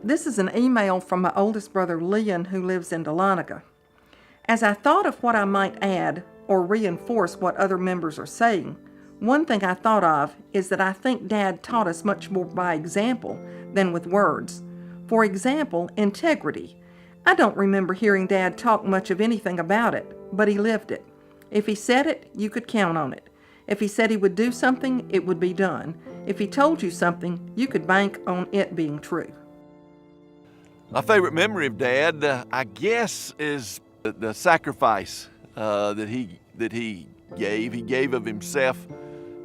This is an email from my oldest brother, Leon, who lives in Dahlonega. As I thought of what I might add or reinforce what other members are saying, one thing I thought of is that I think Dad taught us much more by example than with words. For example, integrity. I don't remember hearing Dad talk much of anything about it, but he lived it. If he said it, you could count on it. If he said he would do something, it would be done. If he told you something, you could bank on it being true. My favorite memory of Dad, I guess, is the sacrifice that he gave. He gave of himself.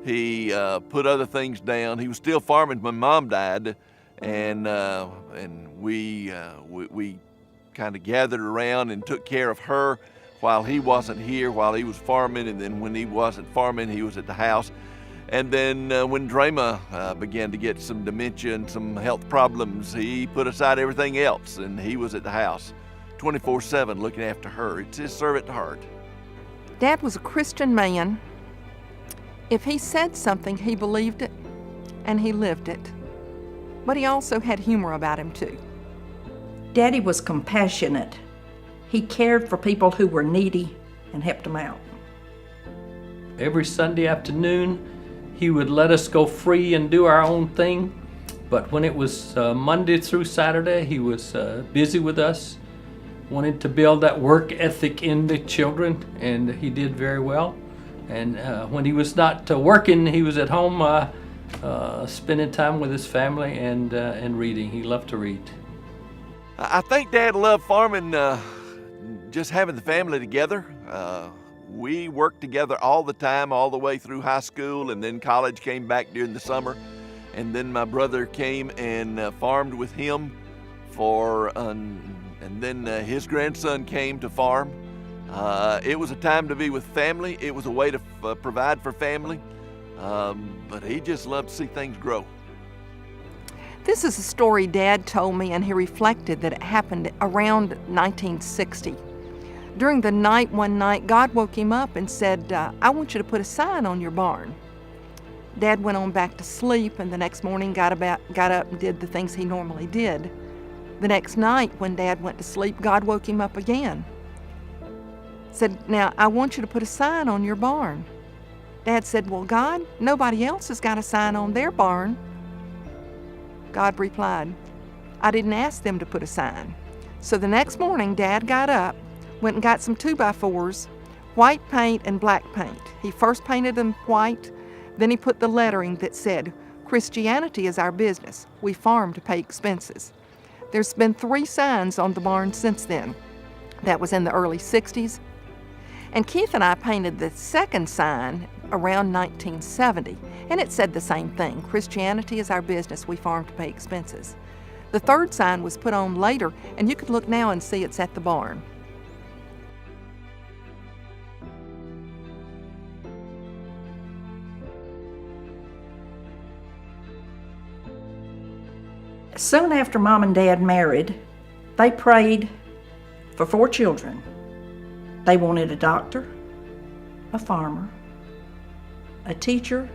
He put other things down. He was still farming when Mom died, and we kind of gathered around and took care of her while he wasn't here, while he was farming, and then when he wasn't farming, he was at the house. And then when Drema began to get some dementia and some health problems, he put aside everything else, and he was at the house 24/7 looking after her. It's his servant heart. Dad was a Christian man. If he said something, he believed it, and he lived it. But he also had humor about him, too. Daddy was compassionate. He cared for people who were needy and helped them out. Every Sunday afternoon, he would let us go free and do our own thing. But when it was Monday through Saturday, he was busy with us, wanted to build that work ethic in the children, and he did very well. And when he was not working, he was at home spending time with his family and reading. He loved to read. I think Dad loved farming, just having the family together. We worked together all the time, all the way through high school, and then college came back during the summer. And then my brother came and farmed with him and then his grandson came to farm. It was a time to be with family. It was a way to provide for family. But he just loved to see things grow. This is a story Dad told me, and he reflected that it happened around 1960. During the night one night, God woke him up and said, I want you to put a sign on your barn. Dad went on back to sleep, and the next morning got up and did the things he normally did. The next night when Dad went to sleep, God woke him up again. Said, now, I want you to put a sign on your barn. Dad said, well, God, nobody else has got a sign on their barn. God replied, I didn't ask them to put a sign. So the next morning, Dad got up, went and got some 2x4s, white paint and black paint. He first painted them white, then he put the lettering that said, Christianity is our business. We farm to pay expenses. There's been 3 signs on the barn since then. That was in the early 60s. And Keith and I painted the second sign around 1970, and it said the same thing. Christianity is our business. We farm to pay expenses. The third sign was put on later, and you could look now and see it's at the barn. Soon after Mom and Dad married, they prayed for 4 children. They wanted a doctor, a farmer, a teacher,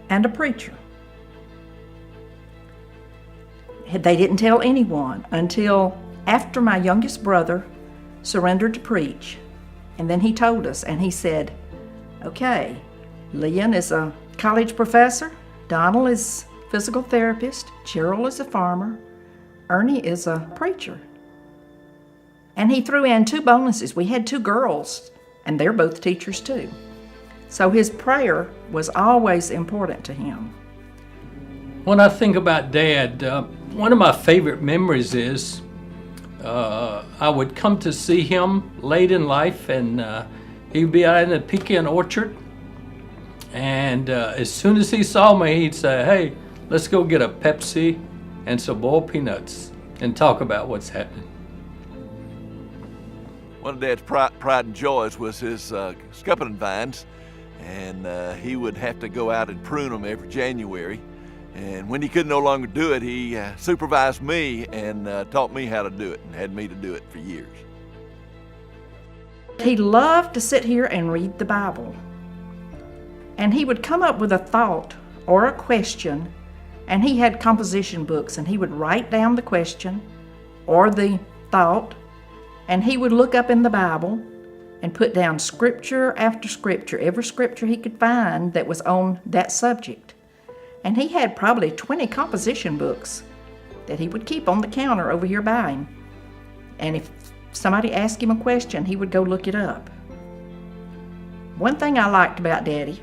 and a preacher. They didn't tell anyone until after my youngest brother surrendered to preach. And then he told us, and he said, okay, Leon is a college professor, Donald is physical therapist, Cheryl is a farmer, Ernie is a preacher. And he threw in 2 bonuses. We had 2 girls, and they're both teachers too. So his prayer was always important to him. When I think about Dad, one of my favorite memories is I would come to see him late in life, and he'd be out in the pecan orchard. And as soon as he saw me, he'd say, hey, let's go get a Pepsi and some boiled peanuts and talk about what's happening. One of Dad's pride and joys was his scuppernong vines, and he would have to go out and prune them every January. And when he could no longer do it, he supervised me and taught me how to do it and had me to do it for years. He loved to sit here and read the Bible. And he would come up with a thought or a question And he had composition books, and he would write down the question or the thought, and he would look up in the Bible and put down scripture after scripture, every scripture he could find that was on that subject. And he had probably 20 composition books that he would keep on the counter over here by him. And if somebody asked him a question, he would go look it up. One thing I liked about Daddy,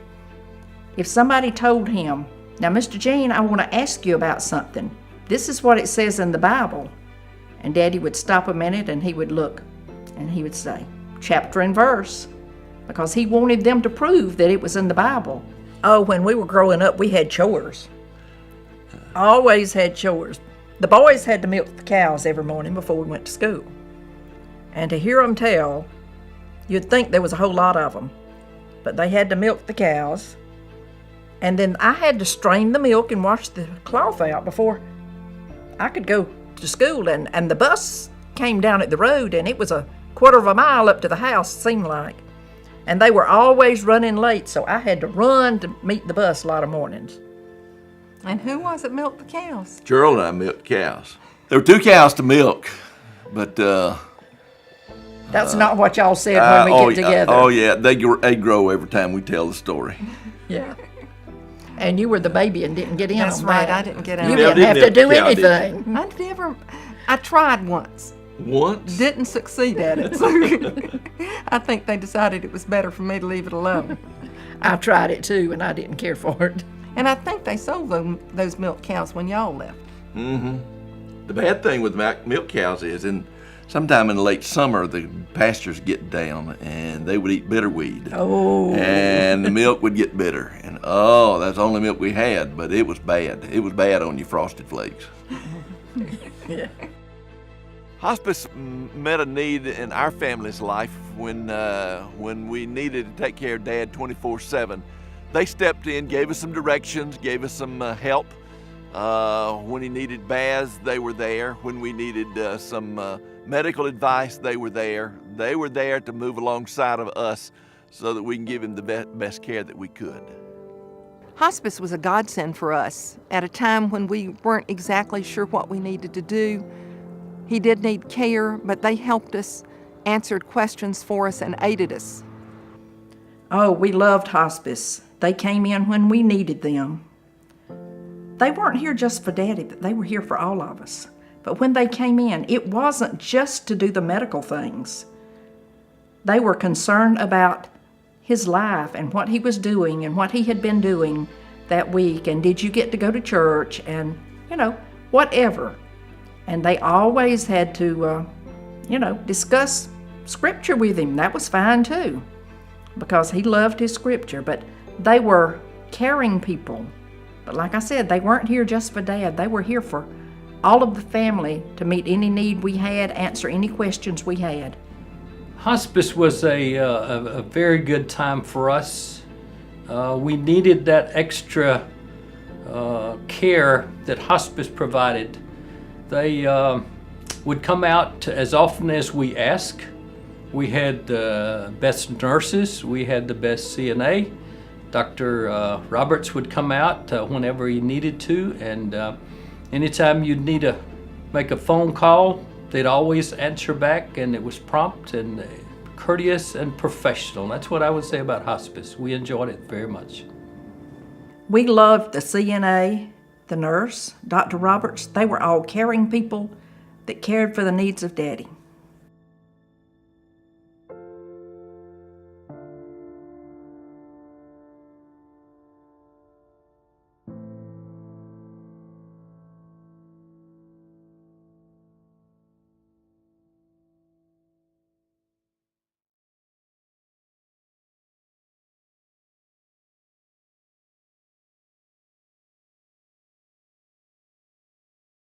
if somebody told him, "Now, Mr. Gene, I want to ask you about something. This is what it says in the Bible." And Daddy would stop a minute and he would look and he would say, chapter and verse, because he wanted them to prove that it was in the Bible. Oh, when we were growing up, we had chores. Always had chores. The boys had to milk the cows every morning before we went to school. And to hear them tell, you'd think there was a whole lot of them. But they had to milk the cows. And then I had to strain the milk and wash the cloth out before I could go to school. And the bus came down at the road, and it was a quarter of a mile up to the house, it seemed like. And they were always running late, so I had to run to meet the bus a lot of mornings. And who was it milked the cows? Gerald and I milked cows. There were 2 cows to milk, but That's not what y'all said when we get together. Oh yeah, they grow every time we tell the story. Yeah. And you were the baby and didn't get in That's on right, that. I didn't get in. You on didn't have to do milk the cow, did anything. I tried once. Once? Didn't succeed at it. So I think they decided it was better for me to leave it alone. I tried it too, and I didn't care for it. And I think they sold those milk cows when y'all left. Mm-hmm. The bad thing with milk cows is, sometime in the late summer, the pastures get down and they would eat bitterweed. Oh. And the milk would get bitter. And that's the only milk we had, but it was bad. It was bad on your Frosted Flakes. Yeah. Hospice met a need in our family's life when we needed to take care of Dad 24/7. They stepped in, gave us some directions, gave us some help. When he needed baths, they were there. When we needed some medical advice, they were there. They were there to move alongside of us so that we can give him the best care that we could. Hospice was a godsend for us at a time when we weren't exactly sure what we needed to do. He did need care, but they helped us, answered questions for us, and aided us. Oh, we loved hospice. They came in when we needed them. They weren't here just for Daddy, but they were here for all of us. But when they came in, it wasn't just to do the medical things. They were concerned about his life and what he was doing and what he had been doing that week, and did you get to go to church, and, whatever. And they always had to, discuss scripture with him. That was fine too, because he loved his scripture. But they were caring people. But like I said, they weren't here just for Dad. They were here for all of the family to meet any need we had, answer any questions we had. Hospice was a very good time for us. We needed that extra care that hospice provided. They would come out as often as we asked. We had the best nurses, we had the best CNA. Dr. Roberts would come out whenever he needed to, and anytime you'd need to make a phone call, they'd always answer back, and it was prompt and courteous and professional. That's what I would say about hospice. We enjoyed it very much. We loved the CNA, the nurse, Dr. Roberts. They were all caring people that cared for the needs of Daddy.